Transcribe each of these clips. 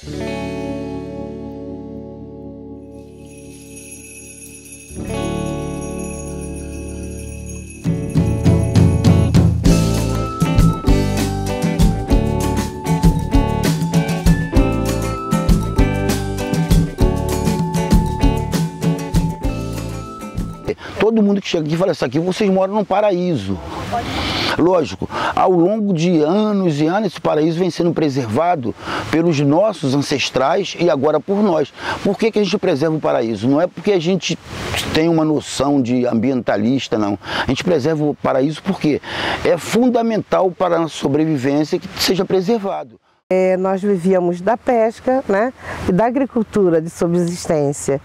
Todo mundo que chega aqui fala, isso aqui vocês moram num paraíso. Lógico, ao longo de anos e anos, esse paraíso vem sendo preservado pelos nossos ancestrais e agora por nós. Por que a gente preserva o paraíso? Não é porque a gente tem uma noção de ambientalista, não. A gente preserva o paraíso porque é fundamental para a nossa sobrevivência que seja preservado. Nós vivíamos da pesca, né, e da agricultura de subsistência.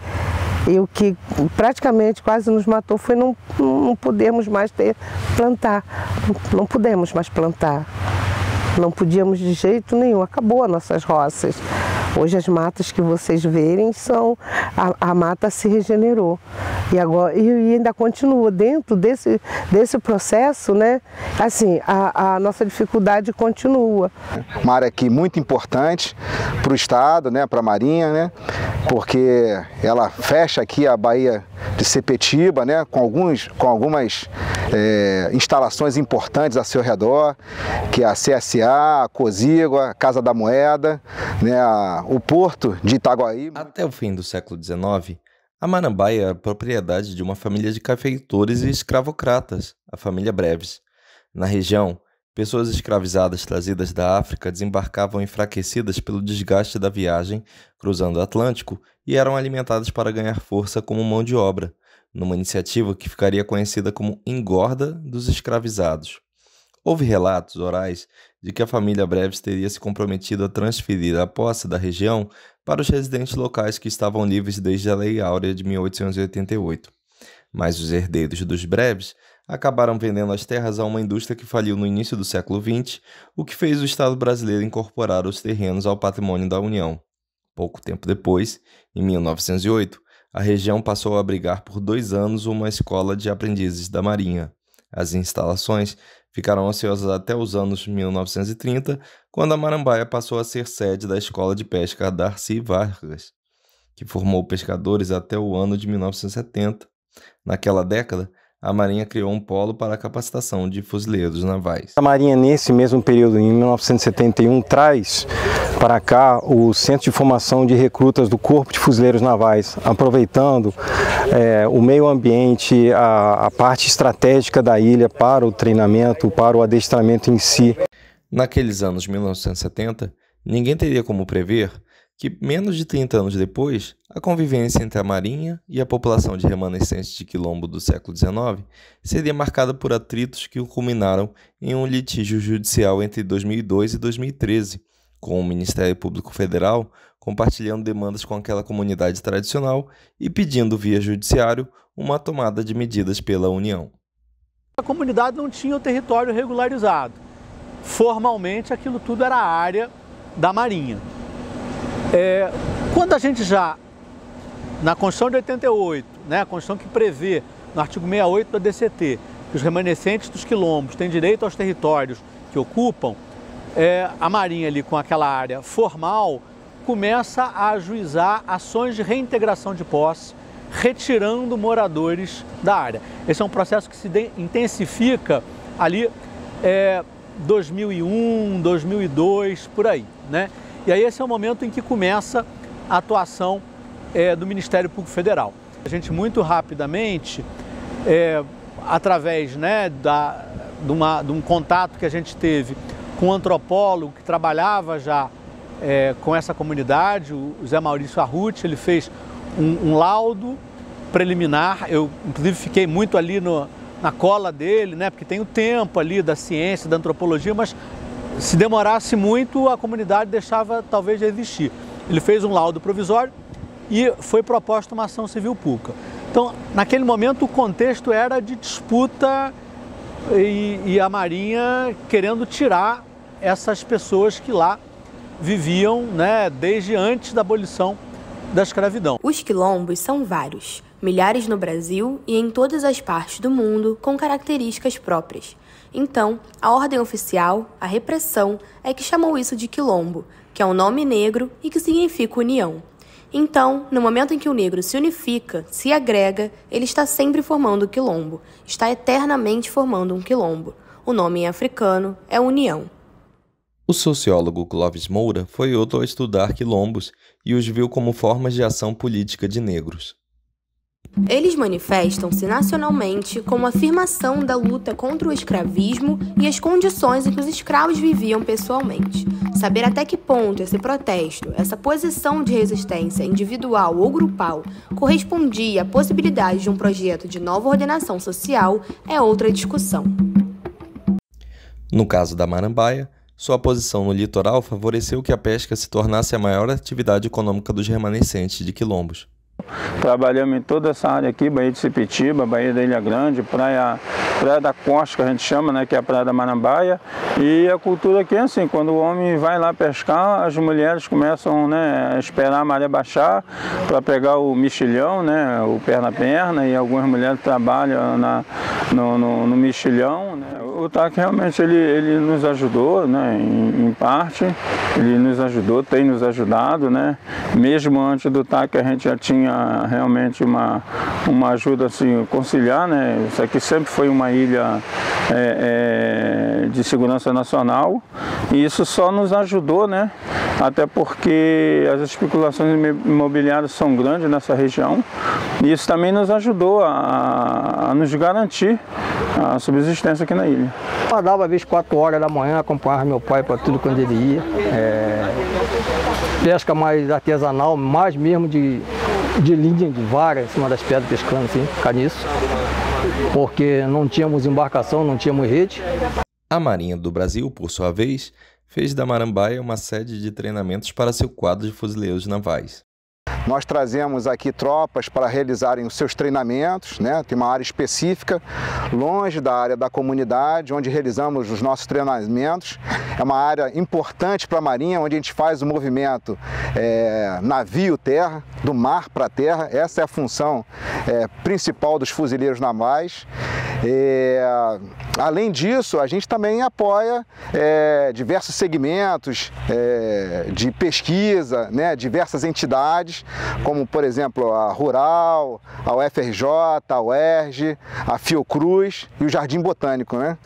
E o que praticamente quase nos matou foi não podermos mais plantar. Não pudemos mais plantar. Não podíamos de jeito nenhum. Acabou as nossas roças. Hoje as matas que vocês verem são... A mata se regenerou. E ainda continua dentro desse processo, né? Assim, a nossa dificuldade continua. Uma área aqui muito importante para o Estado, né? Para a Marinha, né? Porque ela fecha aqui a Baía de Sepetiba, né? Com algumas instalações importantes a seu redor, que é a CSA, a Cozigua, a Casa da Moeda, né? O Porto de Itaguaí. Até o fim do século XIX, a Marambaia era propriedade de uma família de cafeicultores e escravocratas, a família Breves. Na região, pessoas escravizadas trazidas da África desembarcavam enfraquecidas pelo desgaste da viagem, cruzando o Atlântico, e eram alimentadas para ganhar força como mão de obra, numa iniciativa que ficaria conhecida como Engorda dos Escravizados. Houve relatos orais de que a família Breves teria se comprometido a transferir a posse da região para os residentes locais que estavam livres desde a Lei Áurea de 1888. Mas os herdeiros dos Breves acabaram vendendo as terras a uma indústria que faliu no início do século XX, o que fez o Estado brasileiro incorporar os terrenos ao patrimônio da União. Pouco tempo depois, em 1908, a região passou a abrigar por 2 anos uma escola de aprendizes da Marinha. As instalações ficaram ociosas até os anos 1930, quando a Marambaia passou a ser sede da Escola de Pesca Darcy Vargas, que formou pescadores até o ano de 1970. Naquela década, a Marinha criou um polo para a capacitação de fuzileiros navais. A Marinha, nesse mesmo período, em 1971, traz para cá o Centro de Formação de Recrutas do Corpo de Fuzileiros Navais, aproveitando o meio ambiente, a parte estratégica da ilha para o treinamento, para o adestramento em si. Naqueles anos 1970, ninguém teria como prever que, menos de 30 anos depois, a convivência entre a Marinha e a população de remanescentes de Quilombo do século XIX seria marcada por atritos que culminaram em um litígio judicial entre 2002 e 2013, com o Ministério Público Federal compartilhando demandas com aquela comunidade tradicional e pedindo via judiciário uma tomada de medidas pela União. A comunidade não tinha o território regularizado. Formalmente, aquilo tudo era área da Marinha. Quando a gente já, na Constituição de 88, né, a Constituição que prevê, no artigo 68 da DCT, que os remanescentes dos quilombos têm direito aos territórios que ocupam, a Marinha ali com aquela área formal começa a ajuizar ações de reintegração de posse, retirando moradores da área. Esse é um processo que se intensifica ali 2001, 2002, por aí, né? E aí esse é o momento em que começa a atuação do Ministério Público Federal. A gente muito rapidamente, através, né, de um contato que a gente teve com um antropólogo que trabalhava já com essa comunidade, o Zé Maurício Arruti, ele fez um laudo preliminar. Eu, inclusive, fiquei muito ali na cola dele, né, porque tem o tempo ali da ciência, da antropologia, mas se demorasse muito, a comunidade deixava talvez de existir. Ele fez um laudo provisório e foi proposta uma ação civil pública. Então, naquele momento, o contexto era de disputa e a Marinha querendo tirar essas pessoas que lá viviam, né, desde antes da abolição da escravidão. Os quilombos são vários, milhares no Brasil e em todas as partes do mundo com características próprias. Então, a ordem oficial, a repressão, é que chamou isso de quilombo, que é um nome negro e que significa união. Então, no momento em que o negro se unifica, se agrega, ele está sempre formando o quilombo, está eternamente formando um quilombo. O nome em africano é união. O sociólogo Clóvis Moura foi outro a estudar quilombos e os viu como formas de ação política de negros. Eles manifestam-se nacionalmente como afirmação da luta contra o escravismo e as condições em que os escravos viviam pessoalmente. Saber até que ponto esse protesto, essa posição de resistência individual ou grupal, correspondia à possibilidade de um projeto de nova ordenação social é outra discussão. No caso da Marambaia, sua posição no litoral favoreceu que a pesca se tornasse a maior atividade econômica dos remanescentes de quilombos. Trabalhamos em toda essa área aqui, Baía de Sepetiba, Baía da Ilha Grande, Praia da Costa, que a gente chama, né, que é a Praia da Marambaia. E a cultura aqui é assim, quando o homem vai lá pescar, as mulheres começam, né, a esperar a maré baixar para pegar o mexilhão, né, o perna-perna, e algumas mulheres trabalham no mexilhão, né. O TAC realmente ele nos ajudou, né, em parte, ele nos ajudou, tem nos ajudado, né. Mesmo antes do TAC a gente já tinha realmente uma ajuda assim, conciliar, né? Isso aqui sempre foi uma ilha de segurança nacional e isso só nos ajudou, né? Até porque as especulações imobiliárias são grandes nessa região e isso também nos ajudou a nos garantir a subsistência aqui na ilha. Eu acordava às vezes 4 horas da manhã, acompanhava meu pai para tudo quando ele ia. Pesca mais artesanal, mais mesmo de linha de vara em cima das pedras pescando, assim, caniço, porque não tínhamos embarcação, não tínhamos rede. A Marinha do Brasil, por sua vez, fez da Marambaia uma sede de treinamentos para seu quadro de fuzileiros navais. Nós trazemos aqui tropas para realizarem os seus treinamentos, né? Tem uma área específica, longe da área da comunidade, onde realizamos os nossos treinamentos. É uma área importante para a Marinha, onde a gente faz o movimento navio-terra, do mar para a terra. Essa é a função principal dos fuzileiros navais. Além disso, a gente também apoia diversos segmentos de pesquisa, né? Diversas entidades, como por exemplo a Rural, a UFRJ, a UERJ, a Fiocruz e o Jardim Botânico, né?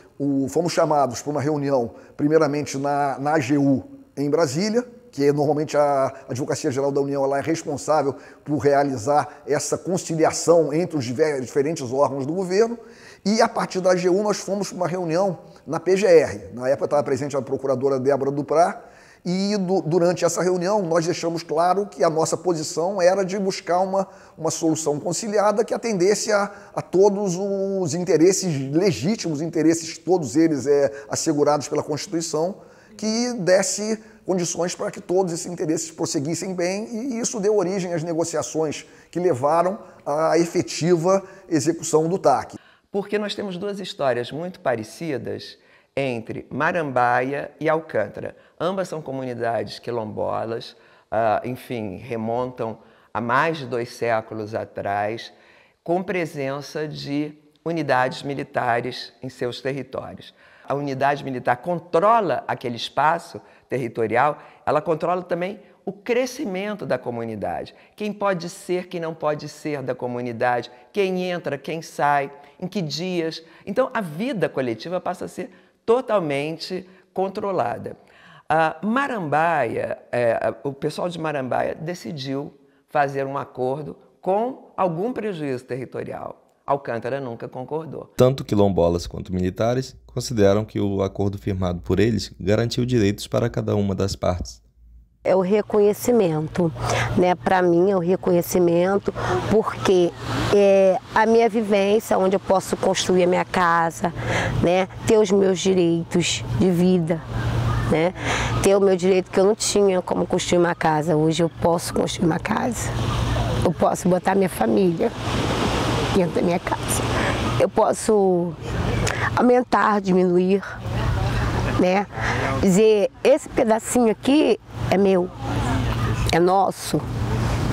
Fomos chamados para uma reunião, primeiramente na AGU em Brasília, que normalmente a Advocacia Geral da União ela é responsável por realizar essa conciliação entre os diferentes órgãos do governo. E a partir da AGU nós fomos para uma reunião na PGR. Na época estava presente a procuradora Débora Duprá. E durante essa reunião nós deixamos claro que a nossa posição era de buscar uma solução conciliada que atendesse a todos os interesses legítimos, interesses todos eles assegurados pela Constituição, que desse condições para que todos esses interesses prosseguissem bem, e isso deu origem às negociações que levaram à efetiva execução do TAC. Porque nós temos duas histórias muito parecidas entre Marambaia e Alcântara. Ambas são comunidades quilombolas, enfim, remontam a mais de 2 séculos atrás, com presença de unidades militares em seus territórios. A unidade militar controla aquele espaço territorial, ela controla também o crescimento da comunidade. Quem pode ser, quem não pode ser da comunidade, quem entra, quem sai, em que dias. Então, a vida coletiva passa a ser totalmente controlada. Marambaia, o pessoal de Marambaia decidiu fazer um acordo com algum prejuízo territorial. Alcântara nunca concordou. Tanto quilombolas quanto militares consideram que o acordo firmado por eles garantiu direitos para cada uma das partes. É o reconhecimento, né? Para mim é o reconhecimento porque é a minha vivência, onde eu posso construir a minha casa, né? Ter os meus direitos de vida, né? Ter o meu direito que eu não tinha como construir uma casa. Hoje eu posso construir uma casa. Eu posso botar minha família dentro da minha casa. Eu posso aumentar, diminuir, né? Dizer, esse pedacinho aqui é meu, é nosso,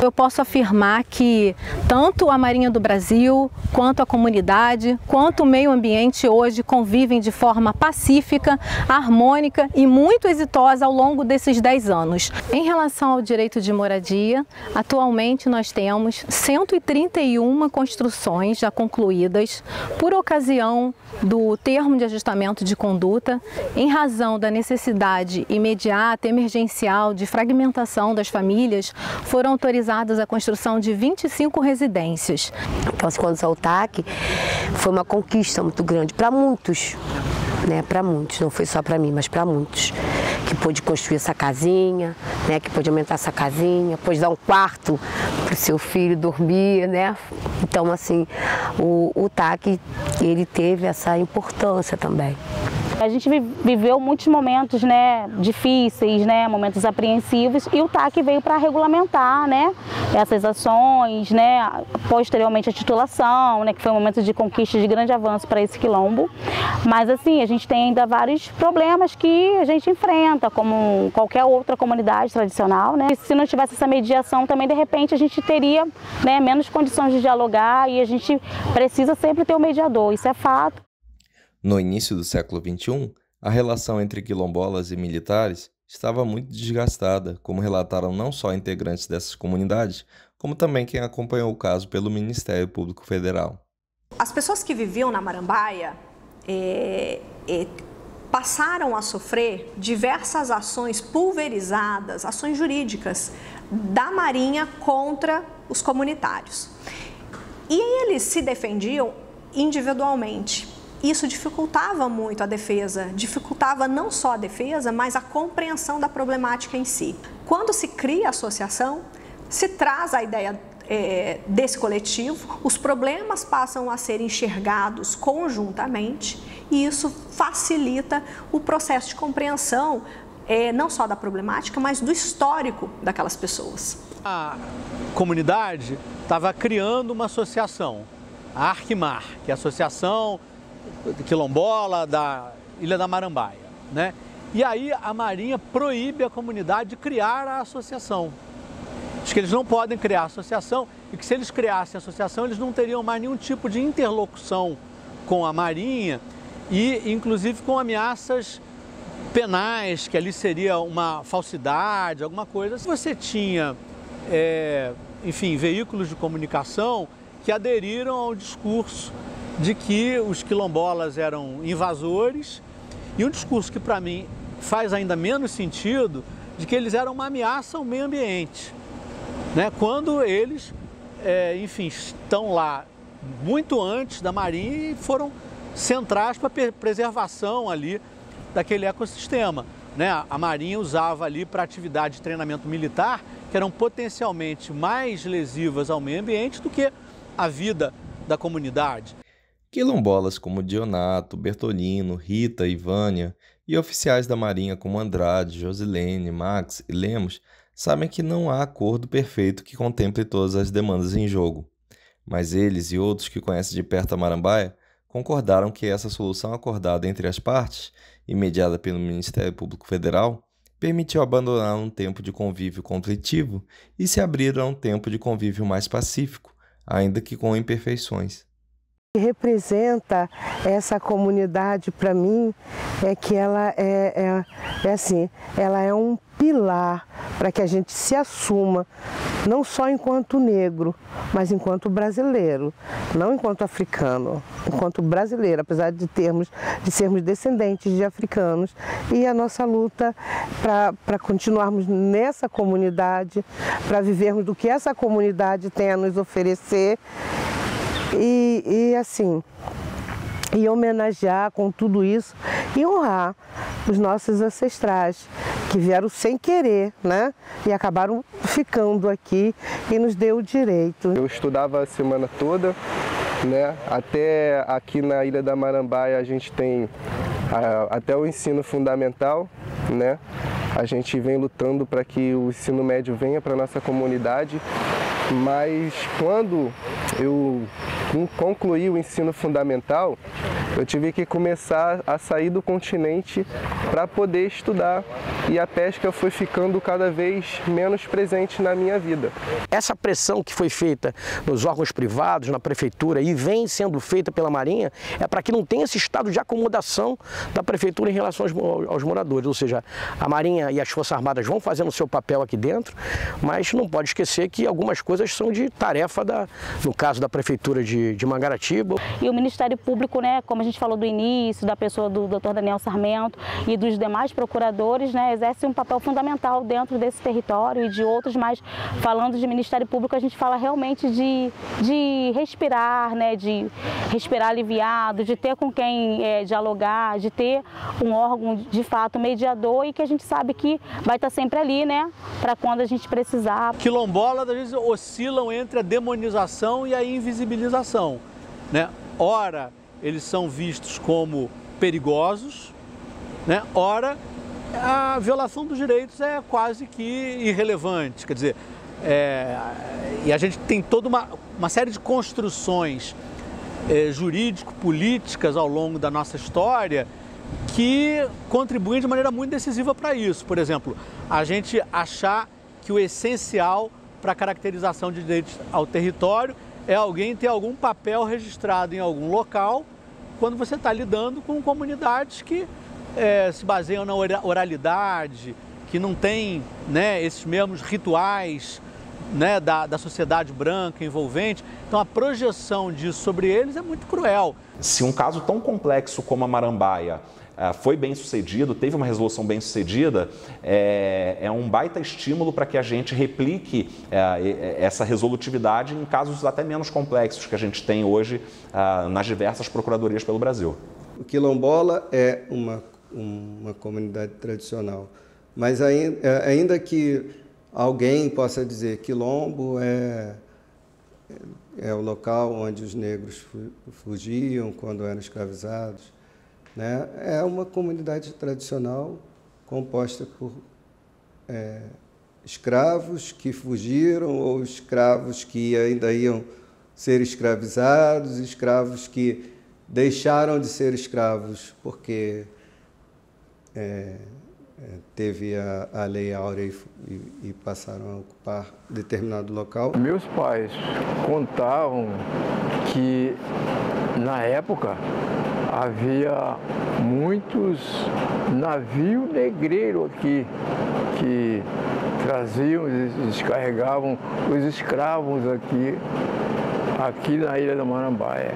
Eu posso afirmar que tanto a Marinha do Brasil, quanto a comunidade, quanto o meio ambiente hoje convivem de forma pacífica, harmônica e muito exitosa ao longo desses 10 anos. Em relação ao direito de moradia, atualmente nós temos 131 construções já concluídas por ocasião do termo de ajustamento de conduta, em razão da necessidade imediata, emergencial de fragmentação das famílias, foram autorizadas a construção de 25 residências. Então, quando o TAC foi uma conquista muito grande para muitos, né? Para muitos, não foi só para mim, mas para muitos, que pôde construir essa casinha, né? Que pôde aumentar essa casinha, pôde dar um quarto para o seu filho dormir, né? Então, assim, o TAC, ele teve essa importância também. A gente viveu muitos momentos, né, difíceis, né, momentos apreensivos, e o TAC veio para regulamentar, né, essas ações, né, posteriormente a titulação, né, que foi um momento de conquista, de grande avanço para esse quilombo. Mas assim, a gente tem ainda vários problemas que a gente enfrenta, como qualquer outra comunidade tradicional, né. E se não tivesse essa mediação também, de repente, a gente teria, né, menos condições de dialogar, e a gente precisa sempre ter um mediador, isso é fato. No início do século XXI, a relação entre quilombolas e militares estava muito desgastada, como relataram não só integrantes dessas comunidades, como também quem acompanhou o caso pelo Ministério Público Federal. As pessoas que viviam na Marambaia passaram a sofrer diversas ações pulverizadas, ações jurídicas da Marinha contra os comunitários. E eles se defendiam individualmente. Isso dificultava muito a defesa, dificultava não só a defesa, mas a compreensão da problemática em si. Quando se cria a associação, se traz a ideia desse coletivo, os problemas passam a ser enxergados conjuntamente e isso facilita o processo de compreensão não só da problemática, mas do histórico daquelas pessoas. A comunidade estava criando uma associação, a Arquimar, que é a Associação Quilombola da Ilha da Marambaia, né? E aí a Marinha proíbe a comunidade de criar a associação. Diz que eles não podem criar a associação e que se eles criassem a associação eles não teriam mais nenhum tipo de interlocução com a Marinha e inclusive com ameaças penais, que ali seria uma falsidade, alguma coisa. Você tinha, enfim, veículos de comunicação que aderiram ao discurso de que os quilombolas eram invasores e um discurso que para mim faz ainda menos sentido, de que eles eram uma ameaça ao meio ambiente, né? Quando eles, enfim, estão lá muito antes da Marinha e foram centrais para a preservação ali daquele ecossistema, né? A Marinha usava ali para atividade de treinamento militar que eram potencialmente mais lesivas ao meio ambiente do que a vida da comunidade. Quilombolas como Dionato, Bertolino, Rita e Vânia e oficiais da Marinha como Andrade, Josilene, Max e Lemos sabem que não há acordo perfeito que contemple todas as demandas em jogo. Mas eles e outros que conhecem de perto a Marambaia concordaram que essa solução acordada entre as partes e mediada pelo Ministério Público Federal permitiu abandonar um tempo de convívio conflitivo e se abrir a um tempo de convívio mais pacífico, ainda que com imperfeições. O que representa essa comunidade para mim é que ela ela é um pilar para que a gente se assuma, não só enquanto negro, mas enquanto brasileiro, não enquanto africano, enquanto brasileiro, apesar de sermos descendentes de africanos, e a nossa luta para continuarmos nessa comunidade, para vivermos do que essa comunidade tem a nos oferecer. E homenagear com tudo isso e honrar os nossos ancestrais que vieram sem querer, né? E acabaram ficando aqui e nos deu o direito. Eu estudava a semana toda, né? Até aqui na Ilha da Marambaia a gente tem até o ensino fundamental, né? A gente vem lutando para que o ensino médio venha para a nossa comunidade, mas quando eu concluí o ensino fundamental, Eu tive que começar a sair do continente para poder estudar e a pesca foi ficando cada vez menos presente na minha vida. Essa pressão que foi feita nos órgãos privados, na prefeitura e vem sendo feita pela Marinha é para que não tenha esse estado de acomodação da prefeitura em relação aos moradores, ou seja, a Marinha e as Forças Armadas vão fazendo o seu papel aqui dentro, mas não pode esquecer que algumas coisas são de tarefa, no caso da prefeitura de Mangaratiba. E o Ministério Público, né, como a gente falou do início, da pessoa do Dr. Daniel Sarmento e dos demais procuradores, né, exerce um papel fundamental dentro desse território e de outros, mas falando de Ministério Público, a gente fala realmente de respirar, né, de respirar aliviado, de ter com quem dialogar, de ter um órgão de fato mediador e que a gente sabe que vai estar sempre ali, né, para quando a gente precisar. Quilombolas às vezes oscilam entre a demonização e a invisibilização, né? Ora, eles são vistos como perigosos, né? Ora, a violação dos direitos é quase que irrelevante. Quer dizer, e a gente tem toda uma série de construções jurídico-políticas ao longo da nossa história que contribuem de maneira muito decisiva para isso. Por exemplo, a gente achar que o essencial para a caracterização de direitos ao território é alguém ter algum papel registrado em algum local quando você está lidando com comunidades que se baseiam na oralidade, que não têm, né, esses mesmos rituais, né, da sociedade branca envolvente. Então a projeção disso sobre eles é muito cruel. Se um caso tão complexo como a Marambaia foi bem sucedido, teve uma resolução bem sucedida, é um baita estímulo para que a gente replique essa resolutividade em casos até menos complexos que a gente tem hoje nas diversas procuradorias pelo Brasil. O quilombola é uma comunidade tradicional, mas ainda que alguém possa dizer que quilombo é o local onde os negros fugiam quando eram escravizados, né? É uma comunidade tradicional composta por escravos que fugiram ou escravos que ainda iam ser escravizados, escravos que deixaram de ser escravos porque teve a Lei Áurea e passaram a ocupar determinado local. Meus pais contavam que, na época, havia muitos navios negreiros aqui que traziam e descarregavam os escravos aqui na ilha da Marambaia.